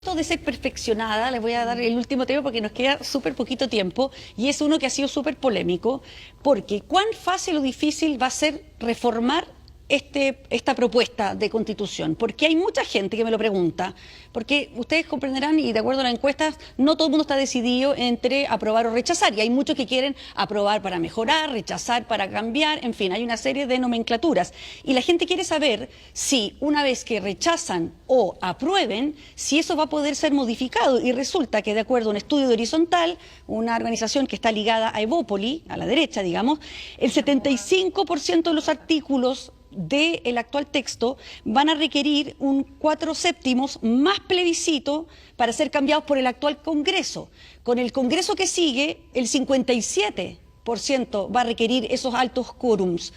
punto de ser perfeccionada, les voy a dar el último tema porque nos queda súper poquito tiempo, y es uno que ha sido súper polémico, porque cuán fácil o difícil va a ser reformar esta propuesta de constitución, porque hay mucha gente que me lo pregunta, porque ustedes comprenderán, y de acuerdo a las encuestas, no todo el mundo está decidido entre aprobar o rechazar, y hay muchos que quieren aprobar para mejorar, rechazar para cambiar, en fin, hay una serie de nomenclaturas, y la gente quiere saber si una vez que rechazan o aprueben, si eso va a poder ser modificado, y resulta que de acuerdo a un estudio de Horizontal, una organización que está ligada a Evópoli, a la derecha, digamos, el 75% de los artículos del actual texto van a requerir un 4/7 más plebiscito para ser cambiados por el actual Congreso. Con el Congreso que sigue, el 57% va a requerir esos altos quórums.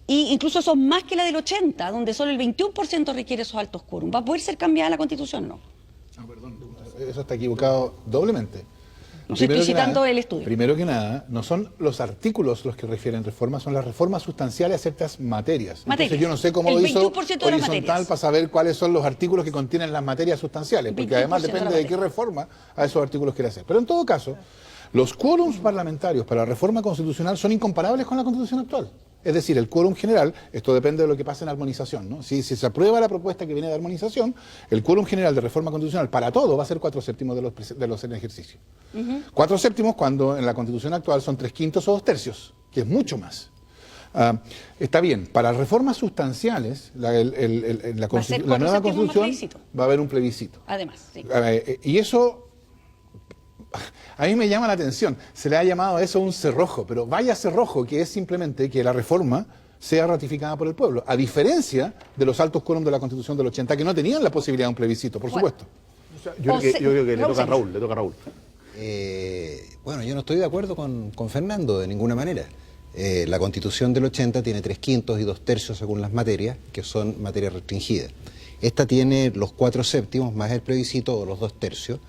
Y incluso eso es más que la del 80, donde solo el 21% requiere esos altos quórums. ¿Va a poder ser cambiada la Constitución? No. No, perdón, eso está equivocado doblemente. No estoy citando el estudio. Primero que nada, no son los artículos los que refieren reformas, son las reformas sustanciales a ciertas materias. Entonces yo no sé cómo lo hizo Horizontal para saber cuáles son los artículos que contienen las materias sustanciales, porque además depende de qué reforma a esos artículos quiere hacer. Pero en todo caso, los quórums parlamentarios para la reforma constitucional son incomparables con la Constitución actual. Es decir, el quórum general, esto depende de lo que pase en armonización, ¿no? Si se aprueba la propuesta que viene de armonización, el quórum general de reforma constitucional para todo va a ser 4/7 de los en ejercicio. 4/7 cuando en la Constitución actual son 3/5 o 2/3, que es mucho más. Está bien, para reformas sustanciales, la nueva Constitución va a haber un plebiscito. Además, sí. Y eso a mí me llama la atención, se le ha llamado a eso un cerrojo, pero vaya cerrojo que es simplemente que la reforma sea ratificada por el pueblo, a diferencia de los altos quórums de la Constitución del 80, que no tenían la posibilidad de un plebiscito, por supuesto. Yo creo que le toca a Raúl, Bueno, yo no estoy de acuerdo con Fernando de ninguna manera. La Constitución del 80 tiene 3/5 y 2/3 según las materias, que son materias restringidas. Esta tiene los 4/7 más el plebiscito o los 2/3.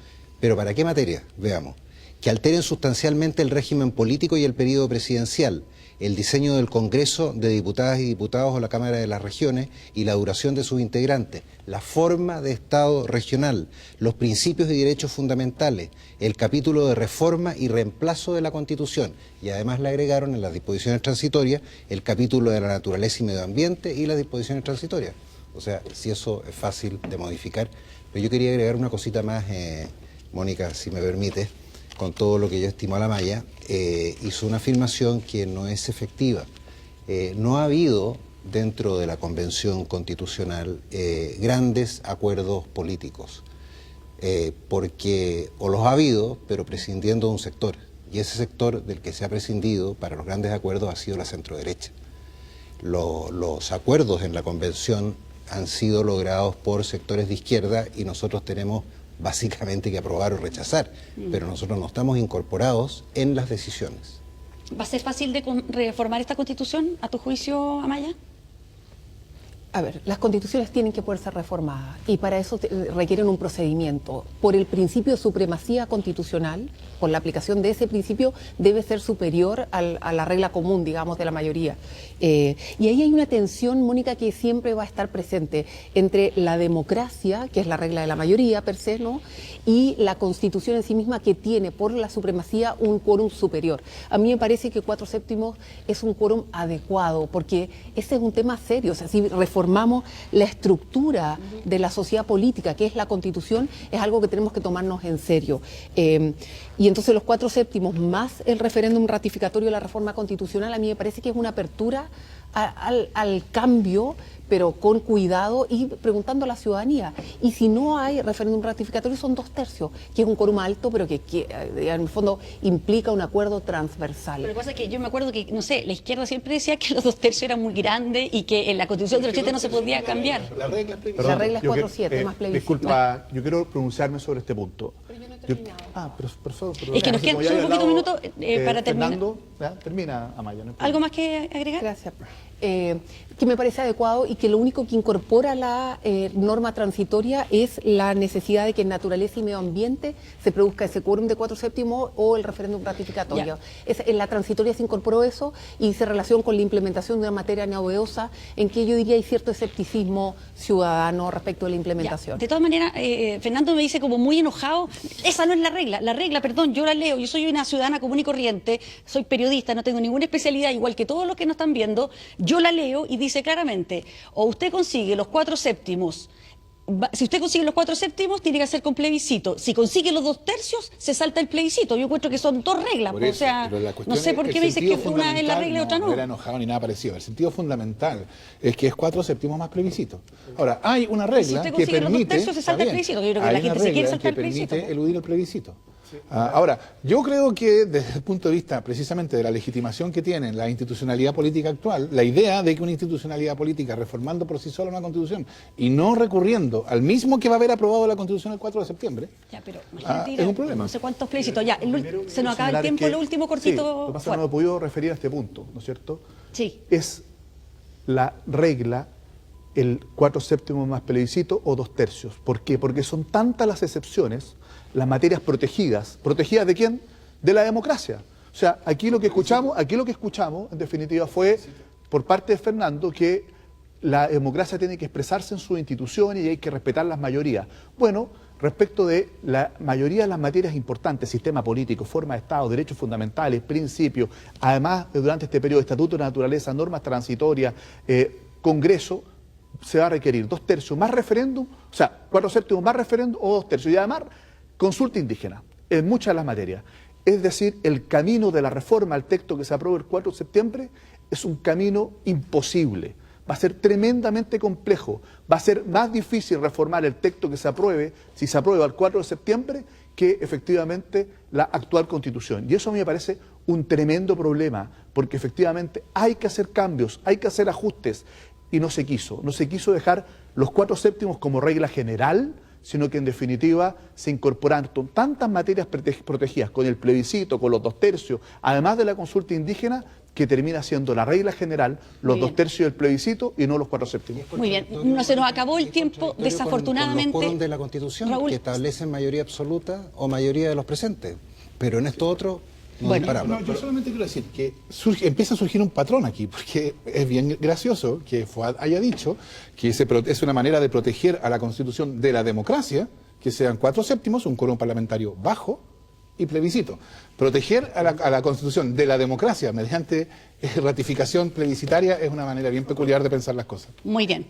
¿Pero para qué materia? Veamos. Que alteren sustancialmente el régimen político y el periodo presidencial, el diseño del Congreso de Diputadas y Diputados o la Cámara de las Regiones y la duración de sus integrantes, la forma de Estado regional, los principios y derechos fundamentales, el capítulo de reforma y reemplazo de la Constitución, y además le agregaron en las disposiciones transitorias el capítulo de la naturaleza y medio ambiente y las disposiciones transitorias. O sea, si eso es fácil de modificar. Pero yo quería agregar una cosita más, Mónica, si me permite, con todo lo que yo estimo a la Maya, hizo una afirmación que no es efectiva. No ha habido dentro de la Convención Constitucional grandes acuerdos políticos, porque o los ha habido, pero prescindiendo de un sector, y ese sector del que se ha prescindido para los grandes acuerdos ha sido la centroderecha. Los acuerdos en la Convención han sido logrados por sectores de izquierda y nosotros tenemos básicamente que aprobar o rechazar, pero nosotros no estamos incorporados en las decisiones. ¿Va a ser fácil de reformar esta Constitución, a tu juicio, Amaya? A ver, las constituciones tienen que poder ser reformadas y para eso requieren un procedimiento. Por el principio de supremacía constitucional, por la aplicación de ese principio, debe ser superior a la regla común, digamos, de la mayoría. Y ahí hay una tensión, Mónica, que siempre va a estar presente entre la democracia, que es la regla de la mayoría per se, ¿no?, y la Constitución en sí misma, que tiene por la supremacía un quórum superior. A mí me parece que 4/7 es un quórum adecuado, porque ese es un tema serio. O sea, si reformamos la estructura de la sociedad política, que es la Constitución, es algo que tenemos que tomarnos en serio. Y entonces los 4/7 más el referéndum ratificatorio de la reforma constitucional, a mí me parece que es una apertura al cambio, pero con cuidado y preguntando a la ciudadanía. Y si no hay referéndum ratificatorio, son 2/3, que es un quórum alto, pero que en el fondo implica un acuerdo transversal. Pero lo que pasa es que yo me acuerdo que, no sé, la izquierda siempre decía que los 2/3 eran muy grandes y que en la Constitución del 80 no se podía cambiar. La regla es 4/7 más plebiscito. Disculpa, yo quiero pronunciarme sobre este punto. Pero yo no he terminado. Por favor. Es que nos quedan solo un poquito minutos para terminar. Fernando, termina, Amaya. No ¿Algo más que agregar? Gracias. que me parece adecuado y que lo único que incorpora la norma transitoria es la necesidad de que en naturaleza y medio ambiente se produzca ese quórum de 4/7 o el referéndum ratificatorio. En la transitoria se incorporó eso y se relaciona con la implementación de una materia novedosa en que yo diría hay cierto escepticismo ciudadano respecto de la implementación. De todas maneras, Fernando me dice como muy enojado, esa no es la regla. La regla, perdón, yo la leo, yo soy una ciudadana común y corriente, soy periodista, no tengo ninguna especialidad, igual que todos los que nos están viendo, yo la leo y dice claramente, o usted consigue los 4/7, si usted consigue los 4/7, tiene que hacer con plebiscito. Si consigue los 2/3, se salta el plebiscito. Yo encuentro que son dos reglas. Eso, o sea, no sé por qué me dices que una es la regla y otra no. No era enojado ni nada parecido. El sentido fundamental es que es 4/7 más plebiscito. Ahora, hay una regla que permite... los 2/3, se salta el plebiscito. Yo creo que la gente se quiere saltar el plebiscito. Permite eludir el plebiscito. Ahora, yo creo que desde el punto de vista precisamente de la legitimación que tiene la institucionalidad política actual, la idea de que una institucionalidad política reformando por sí sola una constitución y no recurriendo al mismo que va a haber aprobado la constitución el 4 de septiembre, pero, es un problema. No sé cuántos plebiscitos. Ya, se nos acaba el tiempo, lo último cortito. Sí, lo que pasa es que no me he podido referir a este punto, ¿no es cierto? Sí. Es la regla el 4/7 más plebiscito o 2/3. ¿Por qué? Porque son tantas las excepciones, las materias protegidas. ¿Protegidas de quién? De la democracia. O sea, aquí lo que escuchamos, en definitiva, fue por parte de Fernando que la democracia tiene que expresarse en sus instituciones y hay que respetar las mayorías. Bueno, respecto de la mayoría de las materias importantes, sistema político, forma de Estado, derechos fundamentales, principios, además, durante este periodo, estatuto de naturaleza, normas transitorias, Congreso, se va a requerir 2/3 más referéndum, o sea, 4/7 más referéndum o 2/3. Y además, consulta indígena en muchas de las materias. Es decir, el camino de la reforma al texto que se apruebe el 4 de septiembre es un camino imposible. Va a ser tremendamente complejo. Va a ser más difícil reformar el texto que se apruebe, si se aprueba el 4 de septiembre, que efectivamente la actual Constitución. Y eso a mí me parece un tremendo problema, porque efectivamente hay que hacer cambios, hay que hacer ajustes. Y no se quiso dejar los 4/7 como regla general, sino que en definitiva se incorporaron tantas materias protegidas con el plebiscito, con los 2/3, además de la consulta indígena, que termina siendo la regla general, los 2/3 del plebiscito y no los 4/7. Muy bien, no se nos acabó el tiempo, desafortunadamente. Con los quórum de la Constitución, Raúl, que establecen mayoría absoluta o mayoría de los presentes, pero en esto otro... yo solamente quiero decir que empieza a surgir un patrón aquí, porque es bien gracioso que Fuad haya dicho que es una manera de proteger a la Constitución de la democracia, que sean 4/7, un quórum parlamentario bajo y plebiscito. Proteger a la Constitución de la democracia mediante ratificación plebiscitaria es una manera bien peculiar de pensar las cosas. Muy bien.